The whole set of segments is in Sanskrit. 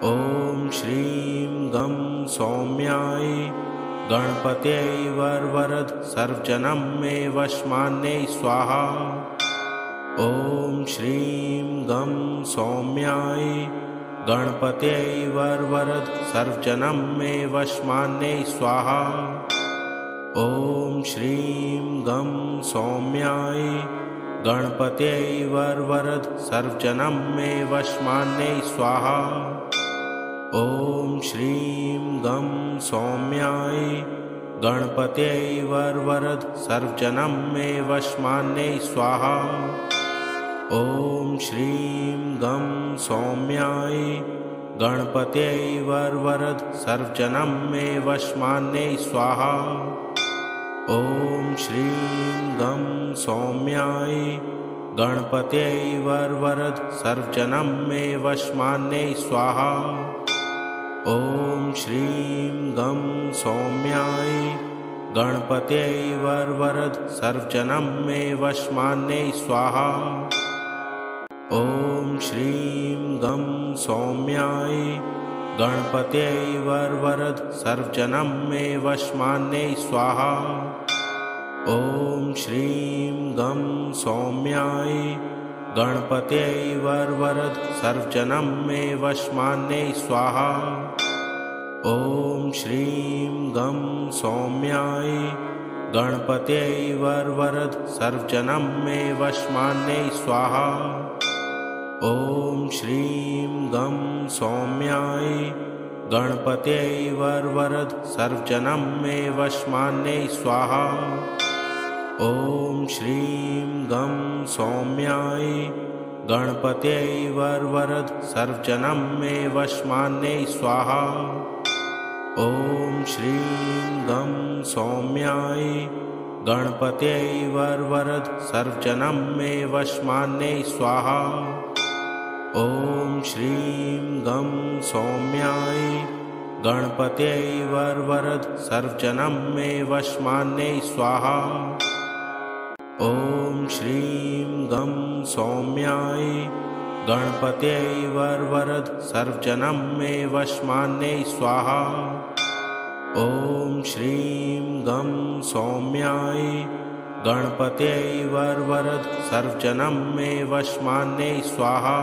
ॐ श्रीं गं सौम्याय गणपत्यै वरवरद सर्वजनं मे वशमान्यै स्वाहा। ॐ श्रीं गं सौम्याय गणपत्यै वरवरद सर्वजनं मे वशमान्यै स्वाहा। ॐ श्रीं गं सौम्याय गणपत्यै वरवरद सर्वजनं मे वशमान्यै स्वाहा। ॐ श्रीं गं सौम्याय गणपत्यै वरवरद सर्वजनं मे वशमान्यै स्वाहा। ॐ श्रीं गं सौम्याय गणपत्यै वरवरद सर्वजनं मे वशमान्यै स्वाहा। ॐ श्रीं गं सौम्याय गणपत्यै वरवरद सर्वजनं मे वशमान्यै स्वाहा। ॐ श्रीं गं सौम्याय गणपत्यै वरवरद सर्वजनं मे वशमान्यै स्वाहा। ॐ श्रीं गं सौम्याय गणपत्यै वरवरद सर्वजनं मे वशमान्यै स्वाहा। ॐ श्रीं गं सौम्याय गणपत्यै वरवरद सर्वजनं मे वशमान्यै स्वाहा। ॐ श्रीं गं सौम्याय गणपत्यै वरवरद सर्वजनं मे वशमान्यै स्वाहा। ॐ श्रीं गं सौम्याय गणपत्यै वरवरद सर्वजनं मे वशमान्यै स्वाहा। ॐ श्रीं गं सौम्याय गणपत्यै वरवरद सर्वजनं मे वशमान्यै स्वाहा। ॐ श्रीं गं सौम्याय गणपत्यै वरवरद सर्वजनं मे वशमान्यै स्वाहा। ॐ श्रीं गं सौम्याय गणपत्यै वरवरद सर्वजनं मे वशमान्यै स्वाहा। ॐ श्रीं गं सौम्याय गणपत्यै वरवरद सर्वजनं मे वशमान्यै स्वाहा। ॐ श्रीं गं सौम्याय गणपत्यै वरवरद सर्वजनं मे वशमान्यै स्वाहा।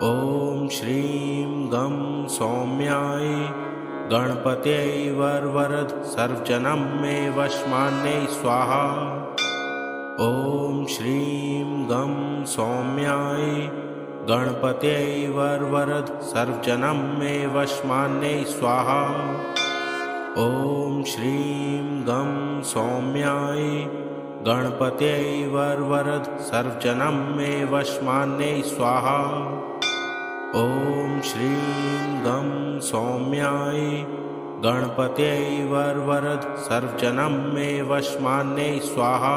ॐ श्रीं गं सौम्याय गणपत्यै वरवरद सर्वजनं मे वशमान्यै स्वाहा। ॐ श्रीं गं सौम्याय गणपत्यै वरवरद सर्वजनं मे वशमान्यै स्वाहा। ॐ श्रीं गं सौम्याय गणपत्यै वरवरद सर्वजनं मे वशमान्यै स्वाहा। ॐ श्रीं गं सौम्याय गणपत्यै वरवरद सर्वजनं मे वशमान्यै स्वाहा।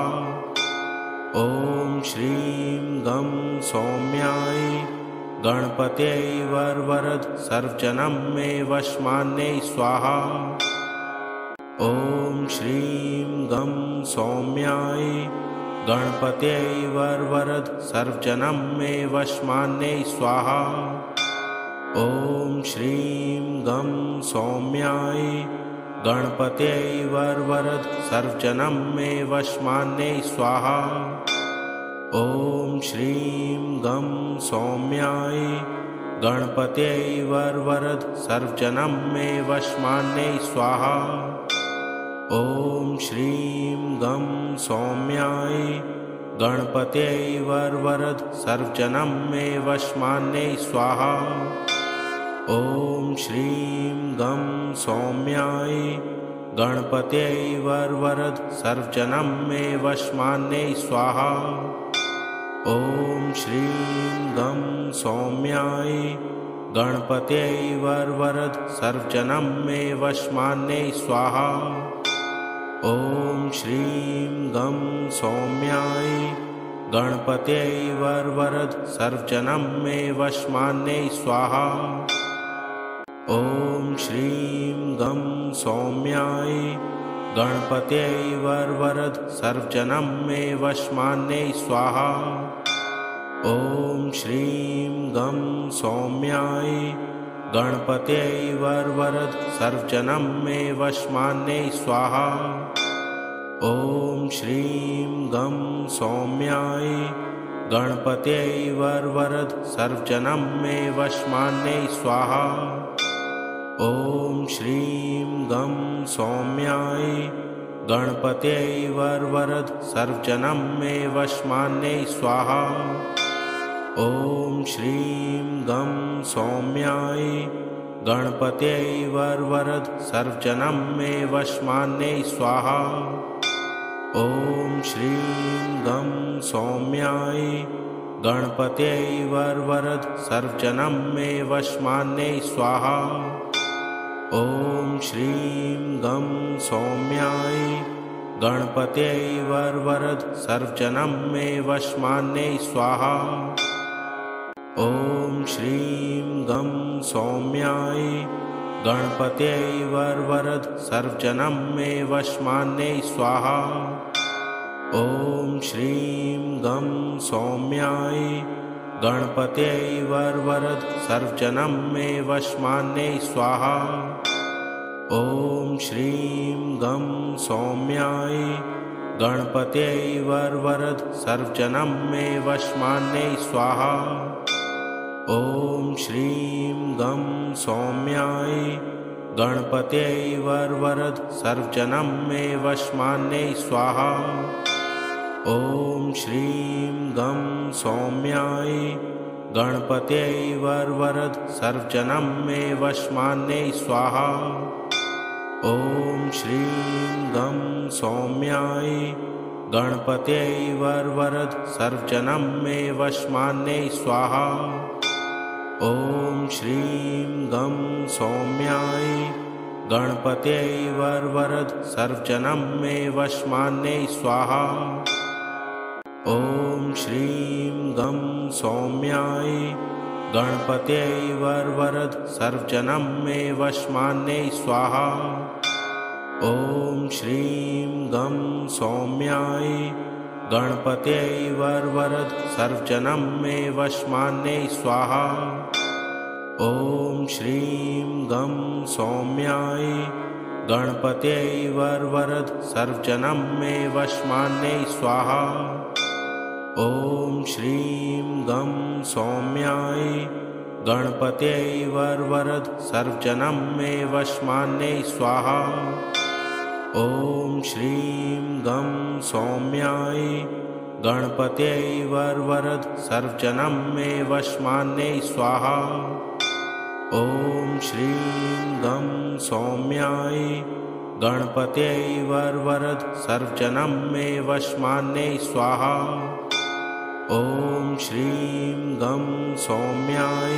ॐ श्रीं गं सौम्याय गणपत्यै वरवरद सर्वजनं मे वशमान्यै स्वाहा। ॐ श्रीं गं सौम्याय गणपत्यै वरवरद सर्वजनं मे वशमान्यै स्वाहा। ॐ श्रीं गं सौम्याय गणपत्यै वरवरद सर्वजनं मे वशमान्यै स्वाहा। ॐ श्रीं गं सौम्याय गणपत्यै वरवरद सर्वजनं मे वशमान्यै स्वाहा। ॐ श्रीं गं सौम्याय गणपत्यै वरवरद सर्वजनं मे वशमान्यै स्वाहा। ॐ श्रीं गं सौम्याय गणपत्यै वरवरद सर्वजनं मे वशमान्यै स्वाहा। ॐ श्रीं गं सौम्याय गणपत्यै वरवरद सर्वजनं मे वशमान्यै स्वाहा। ॐ श्रीं गं सौम्याय गणपत्यै वरवरद सर्वजनं मे वशमान्यै स्वाहा। ॐ श्रीं गं सौम्याय गणपत्यै वरवरद सर्वजनं मे वशमान्यै स्वाहा। ॐ श्रीं गं सौम्याय गणपत्यै वरवरद सर्वजनं मे वशमान्यै स्वाहा। ॐ श्रीं गं सौम्याय गणपत्यै वरवरद सर्वजनं मे वशमान्यै स्वाहा। ॐ श्रीं गं सौम्याय गणपत्यै वरवरद सर्वजनं मे वशमान्यै स्वाहा। ॐ श्रीं गं सौम्याय गणपत्यै वरवरद सर्वजनं मे वशमान्यै स्वाहा। ॐ श्रीं गं सौम्याय गणपत्यै वरवरद सर्वजनं मे वशमान्यै स्वाहा। ॐ श्रीं गं सौम्याय गणपत्यै वरवरद सर्वजनं मे वशमान्यै स्वाहा। ॐ श्रीं गं सौम्याय गणपत्यै वरवरद सर्वजनं मे वशमान्यै स्वाहा। ॐ श्रीं गं सौम्याय गणपत्यै वरवरद सर्वजनं मे वशमान्यै स्वाहा। ॐ श्रीं गं सौम्याय गणपत्यै वरवरद सर्वजनं मे वशमान्यै स्वाहा। ॐ श्रीं गं सौम्याय गणपत्यै वरवरद सर्वजनं मे वशमान्यै स्वाहा। ॐ श्रीं गं सौम्याय गणपत्यै वरवरद सर्वजनं मे वशमान्यै स्वाहा। ॐ श्रीं गं सौम्याय गणपत्यै वरवरद सर्वजनं मे वशमान्यै स्वाहा। ॐ श्रीं गं सौम्याय गणपत्यै वरवरद सर्वजनं मे वशमान्यै स्वाहा। ॐ श्रीं गं सौम्याय गणपत्यै वरवरद सर्वजनं मे वशमान्यै स्वाहा। ॐ श्रीं गं सौम्याय गणपत्यै वरवरद सर्वजनं मे वशमान्यै स्वाहा। ॐ श्रीं गं सौम्याय गणपत्यै वरवरद सर्वजनं मे वशमान्यै स्वाहा। ॐ श्रीं गं सौम्याय गणपत्यै वरवरद सर्वजनं मे वशमान्यै स्वाहा। ॐ श्रीं गं सौम्याय गणपत्यै वरवरद सर्वजनं मे वशमान्यै स्वाहा। ॐ श्रीं गं सौम्याय गणपत्यै वरवरद सर्वजनं मे वशमान्यै स्वाहा। ॐ श्रीं गं सौम्याय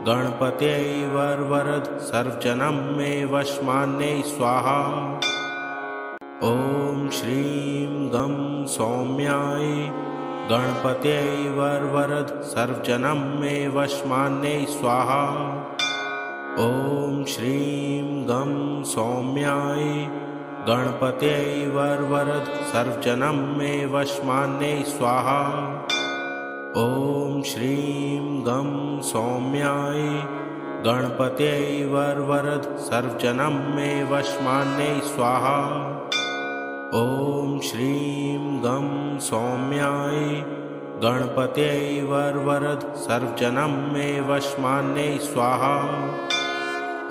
गणपत्यै वरवरद सर्वजनं मे वशमान्यै स्वाहा। ॐ श्रीं गं सौम्याय गणपत्यै वरवरद सर्वजनं मे वशमान्यै स्वाहा। ॐ श्रीं गं सौम्याय गणपत्यै वरवरद सर्वजनं मे वशमान्यै स्वाहा। ॐ श्रीं गं सौम्याय गणपत्यै वरवरद सर्वजनं मे वशमान्यै स्वाहा। ॐ श्रीं गं सौम्याय गणपत्यै वरवरद सर्वजनं मे वशमान्यै स्वाहा।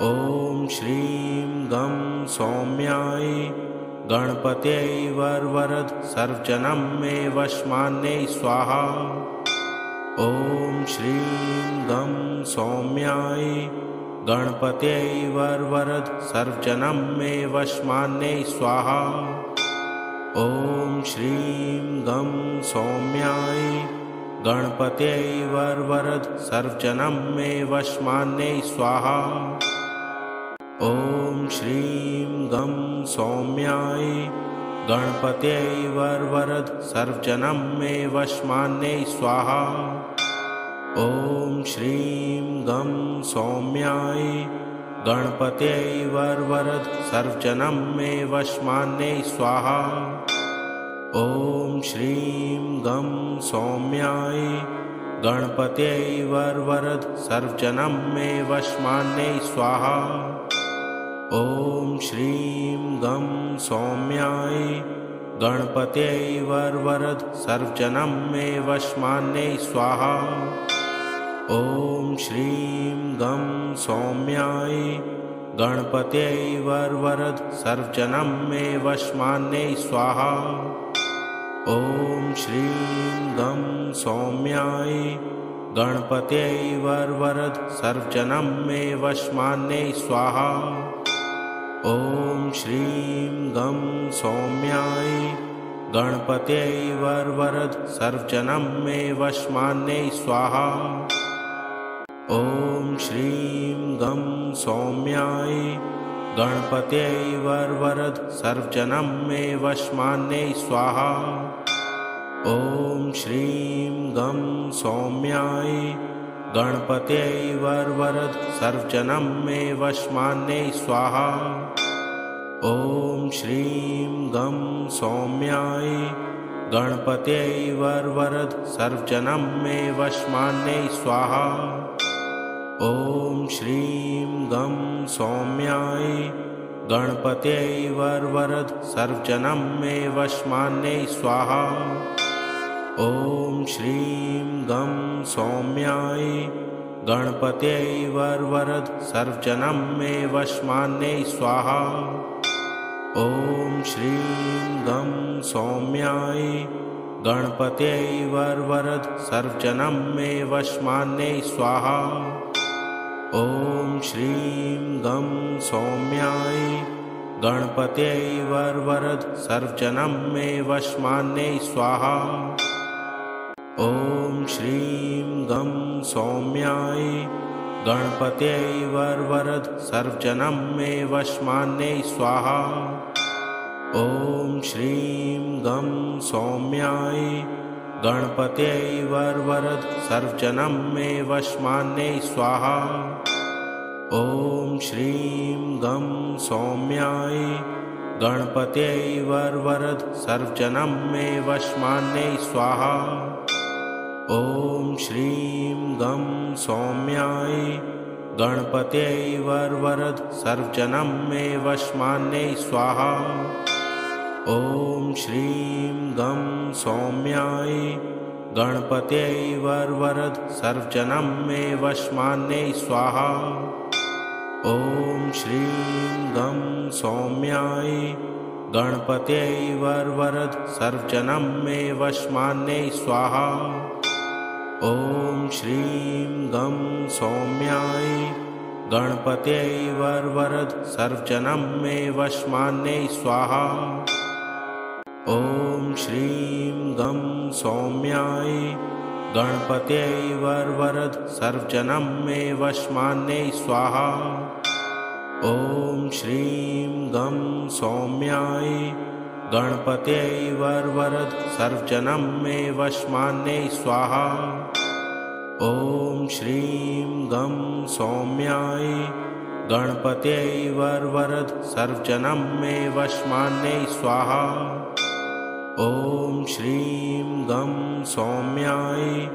ॐ श्रीं गं सौम्याय गणपत्यै वरवरद सर्वजनं मे वशमान्यै स्वाहा। ॐ श्रीं गं सौम्याय गणपत्यै वरवरद सर्वजनं मे वशमान्यै स्वाहा। ॐ श्रीं गं सौम्याय गणपत्यै वरवरद सर्वजनं मे वशमान्यै स्वाहा। ॐ श्रीं गं सौम्याय गणपत्यै वरवरद सर्वजनं मे वशमान्यै स्वाहा। ॐ श्रीं गं सौम्याय गणपत्यै वरवरद सर्वजनं मे वशमान्यै स्वाहा। ॐ श्रीं गं सौम्याय गणपत्यै वरवरद सर्वजनं मे वशमान्यै स्वाहा। ॐ श्रीं गं सौम्याय गणपत्यै वरवरद सर्वजनं मे वशमान्यै स्वाहा। ॐ श्रीं गं सौम्याय गणपत्यै वरवरद सर्वजनं मे वशमान्यै स्वाहा। ॐ श्रीं गं सौम्याय गणपत्यै वरवरद सर्वजनं मे वशमान्यै स्वाहा। ॐ श्रीं गं सौम्याय गणपत्यै वरवरद सर्वजनं मे वशमान्यै स्वाहा। ॐ श्रीं गं सौम्याय गणपत्यै वरवरद सर्वजनं मे वशमान्यै स्वाहा। ॐ श्रीं गं सौम्याय गणपत्यै वरवरद सर्वजनं मे वशमान्यै स्वाहा। ॐ श्रीं गं सौम्याय गणपत्यै वरवरद सर्वजनं मे वशमान्यै स्वाहा। ॐ श्रीं गं सौम्याय गणपत्यै वरवरद सर्वजनं मे वशमान्यै स्वाहा। ॐ श्रीं गं सौम्याय गणपत्यै वरवरद सर्वजनं मे वशमान्यै स्वाहा। ॐ श्रीं गं सौम्याय गणपत्यै वरवरद सर्वजनं मे वशमान्यै स्वाहा। ॐ श्रीं गं सौम्याय गणपत्यै वरवरद सर्वजनं मे वशमान्यै स्वाहा। ॐ श्रीं गं सौम्याय गणपत्यै वरवरद सर्वजनं मे वशमान्यै स्वाहा। ॐ श्रीं गं सौम्याय गणपत्यै वरवरद सर्वजनं मे वशमान्यै स्वाहा। ॐ श्रीं गं सौम्याय गणपत्यै वरवरद सर्वजनं मे वशमान्यै स्वाहा। ॐ श्रीं गं सौम्याय गणपत्यै वरवरद सर्वजनं मे वशमान्यै स्वाहा। ॐ श्रीं गं सौम्याय गणपत्यै वरवरद सर्वजनं मे वशमान्यै स्वाहा। ॐ श्रीं गं सौम्याय गणपत्यै वरवरद सर्वजनं मे वशमान्यै स्वाहा। ॐ श्रीं गं सौम्याय गणपत्यै वरवरद सर्वजनं मे वशमान्यै स्वाहा। ॐ श्रीं गं सौम्याय गणपत्यै वरवरद सर्वजनं मे वशमान्यै स्वाहा। ॐ श्रीं गं सौम्याय गणपत्यै वरवरद सर्वजनं मे वशमान्यै स्वाहा। ॐ श्रीं गं सौम्याय गणपत्यै वरवरद सर्वजनं मे वशमान्यै स्वाहा। ॐ श्रीं गं सौम्याय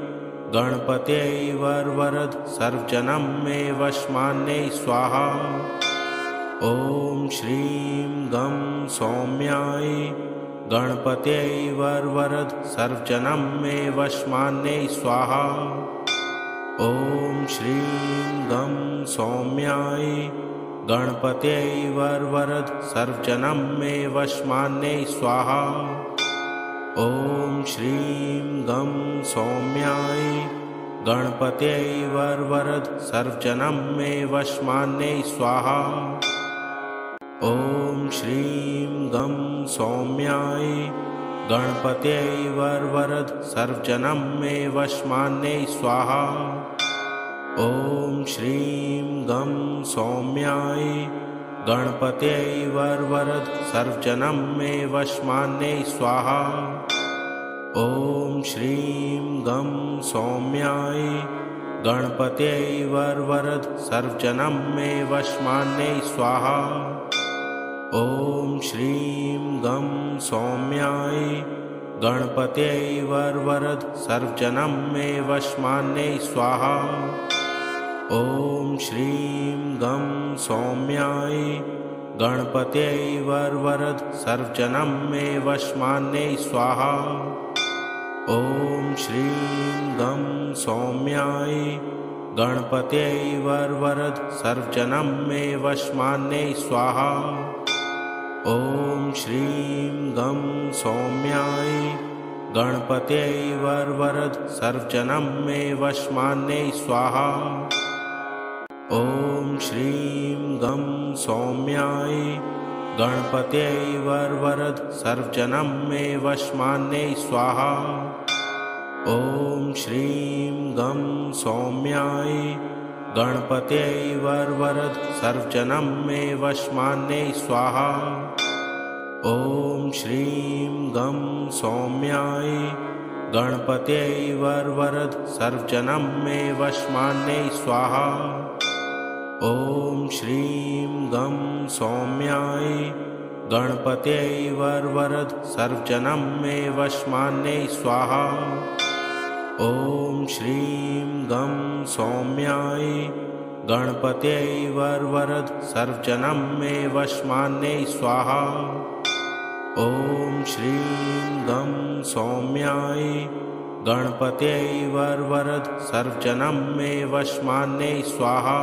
गणपत्यै वरवरद सर्वजनं मे वशमान्यै स्वाहा। ॐ श्रीं गं सौम्याय गणपत्यै वरवरद सर्वजनं मे वशमान्यै स्वाहा। ॐ श्रीं गं सौम्याय गणपत्यै वरवरद सर्वजनं मे वशमान्यै स्वाहा। ॐ श्रीं गं सौम्याय गणपत्यै वरवरद सर्वजनं मे वशमान्यै स्वाहा। ॐ श्रीं गं सौम्याय गणपत्यै वरवरद सर्वजनं मे वशमान्यै स्वाहा। ॐ श्रीं गं सौम्याय गणपत्यै वरवरद सर्वजनं मे वशमान्यै स्वाहा। ॐ श्रीं गं सौम्याय गणपत्यै वरवरद सर्वजनं मे वशमान्यै स्वाहा। ॐ श्रीं गं सौम्याय गणपत्यै वरवरद सर्वजनं मे वशमान्यै स्वाहा। ॐ श्रीं गं सौम्याय गणपत्यै वरवरद सर्वजनं मे वशमान्यै स्वाहा। ॐ श्रीं गं सौम्याय गणपत्यै वरवरद सर्वजनं मे वशमान्यै स्वाहा। ॐ श्रीं गं सौम्याय गणपत्यै वरवरद सर्वजनं मे वशमान्यै स्वाहा। ॐ श्रीं गं सौम्याय गणपत्यै वरवरद सर्वजनं मे वशमान्यै स्वाहा। ॐ श्रीं गं सौम्याय गणपत्यै वरवरद सर्वजनं मे वशमान्यै स्वाहा। ॐ श्रीं गं सौम्याय गणपत्यै वरवरद सर्वजनं मे वशमान्यै स्वाहा। ॐ श्रीं गं सौम्याय गणपत्यै वरवरद सर्वजनं मे वशमान्यै स्वाहा। ॐ श्रीं गं सौम्याय गणपत्यै वरवरद सर्वजनं मे वशमान्यै स्वाहा। ॐ श्रीं गं सौम्याय गणपत्यै वरवरद सर्वजनं मे वशमान्यै स्वाहा।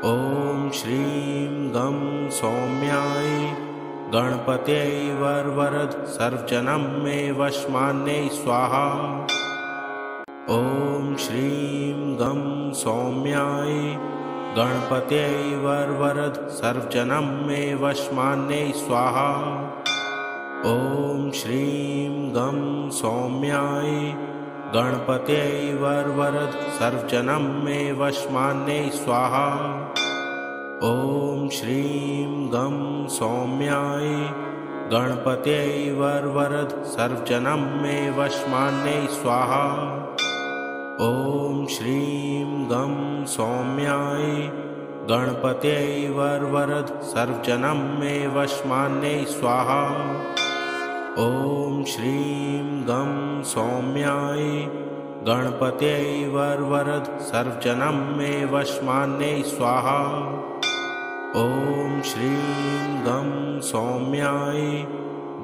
ॐ श्रीं गं सौम्याय गणपत्यै वरवरद सर्वजनं मे वशमान्यै स्वाहा। ॐ श्रीं गं सौम्याय गणपत्यै वरवरद सर्वजनं मे वशमान्यै स्वाहा। ॐ श्रीं गं सौम्याय गणपत्यै वरवरद सर्वजनं मे वशमान्यै स्वाहा। ॐ श्रीं गं सौम्याय गणपत्यै वरवरद सर्वजनं मे वशमान्यै स्वाहा। ॐ श्रीं गं सौम्याय गणपत्यै वरवरद सर्वजनं मे वशमान्यै स्वाहा। ॐ श्रीं गं सौम्याय गणपत्यै वरवरद सर्वजनं मे वशमान्यै स्वाहा। ॐ श्रीं गं सौम्याय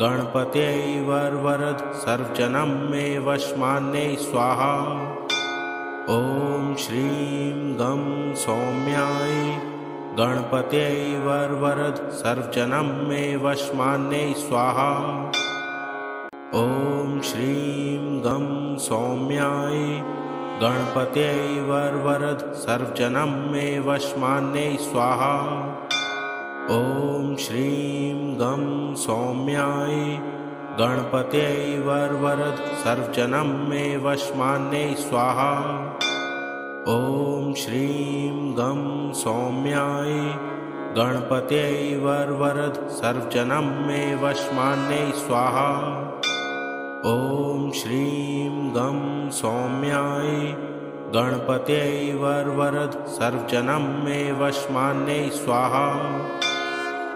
गणपत्यै वरवरद सर्वजनं मे वशमान्यै स्वाहा। ॐ श्रीं गं सौम्याय गणपत्यै वरवरद सर्वजनं मे वशमान्यै स्वाहा। ॐ श्रीं गं सौम्याय गणपत्यै वरवरद सर्वजनं मे वशमान्यै स्वाहा। ॐ श्रीं गं सौम्याय गणपत्यै वरवरद सर्वजनं मे वशमान्यै स्वाहा। ॐ श्रीं गं सौम्याय गणपत्यै वरवरद सर्वजनं मे वशमान्यै स्वाहा। ॐ श्रीं गं सौम्याय गणपत्यै वरवरद सर्वजनं मे वशमान्यै स्वाहा।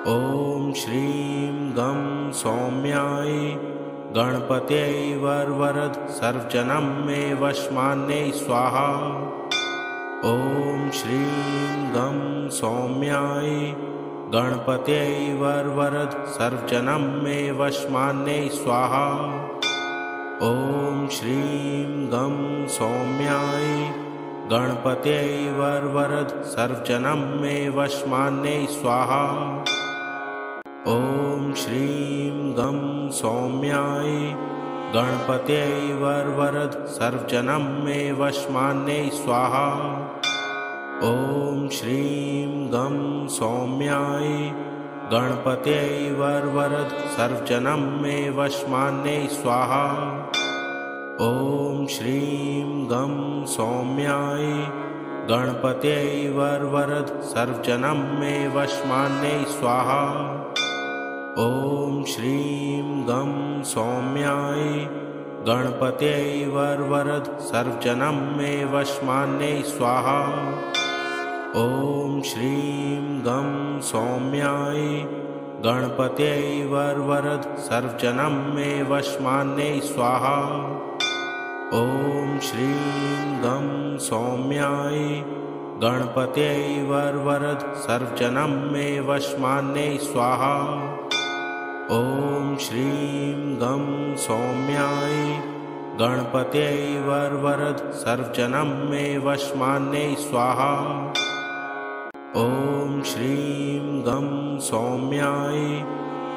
ॐ श्रीं गं सौम्याय गणपत्यै वरवरद सर्वजनं मे वशमान्यै स्वाहा। ॐ श्रीं गं सौम्याय गणपत्यै वरवरद सर्वजनं मे वशमान्यै स्वाहा। ॐ श्रीं गं सौम्याय गणपत्यै वरवरद सर्वजनं मे वशमान्यै स्वाहा। ॐ श्रीं गं सौम्याय गणपत्यै वरवरद सर्वजनं मे वशमान्यै स्वाहा। ॐ श्रीं गं सौम्याय गणपत्यै वरवरद सर्वजनं मे वशमान्यै स्वाहा। ॐ श्रीं गं सौम्याय गणपत्यै वरवरद सर्वजनं मे वशमान्यै स्वाहा। ॐ श्रीं गं सौम्याय गणपत्यै वरवरद सर्वजनं मे वशमान्यै स्वाहा। ॐ श्रीं गं सौम्याय गणपत्यै वरवरद सर्वजनं मे वशमान्यै स्वाहा। ॐ श्रीं गं सौम्याय गणपत्यै वरवरद सर्वजनं मे वशमान्यै स्वाहा। ॐ श्रीं गं सौम्याय गणपत्यै वरवरद सर्वजनं मे वशमान्यै स्वाहा। ॐ श्रीं गं सौम्याय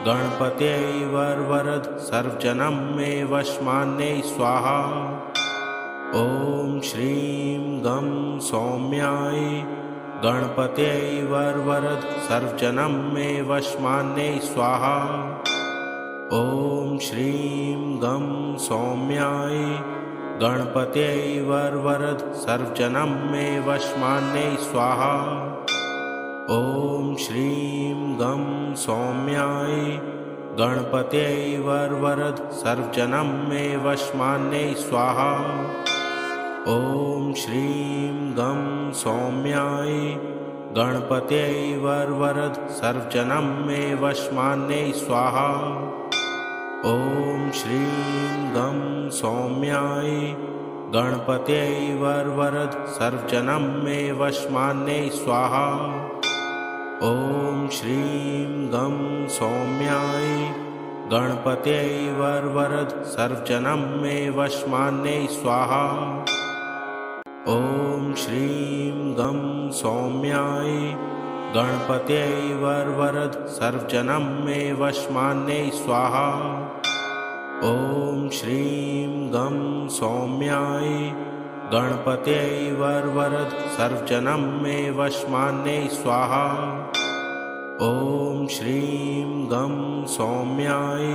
गणपत्यै वरवरद सर्वजनं मे वशमान्यै स्वाहा। ॐ श्रीं गं सौम्याय गणपत्यै वरवरद सर्वजनं मे वशमान्यै स्वाहा। ॐ श्रीं गं सौम्याय गणपत्यै वरवरद सर्वजनं मे वशमान्यै स्वाहा। ॐ श्रीं गं सौम्याय गणपत्यै वरवरद सर्वजनं मे वशमान्यै स्वाहा। ॐ श्रीं गं सौम्याय गणपत्यै वरवरद सर्वजनं मे वशमान्यै स्वाहा। ॐ श्रीं गं सौम्याय गणपत्यै वरवरद सर्वजनं मे वशमान्यै स्वाहा। ॐ श्रीं गं सौम्याय गणपत्यै वरवरद सर्वजनं मे वशमान्यै स्वाहा। ॐ श्रीं गं सौम्याय गणपत्यै वरवरद सर्वजनं मे वशमान्यै स्वाहा। ॐ श्रीं गं सौम्याय गणपत्यै वरवरद सर्वजनं मे वशमान्यै स्वाहा। ॐ श्रीं गं सौम्याय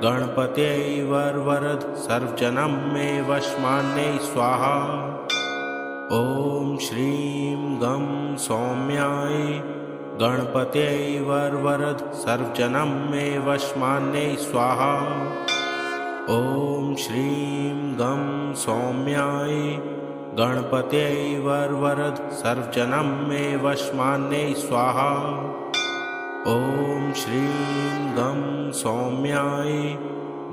गणपत्यै वरवरद सर्वजनं मे वशमान्यै स्वाहा। ॐ श्रीं गं सौम्याय गणपत्यै वरवरद सर्वजनं मे वशमान्यै स्वाहा। ॐ श्रीं गं सौम्याय गणपत्यै वरवरद सर्वजनं मे वशमान्यै स्वाहा। ॐ श्रीं गं सौम्याय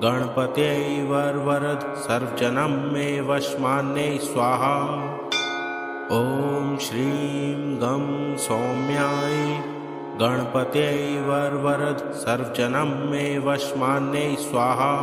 गणपत्यै वरवरद सर्वजनं मे वशमान्यै स्वाहा। ॐ श्रीं गं सौम्याय गणपत्यै वरवरद सर्वजनं मे वशमान्यै स्वाहा।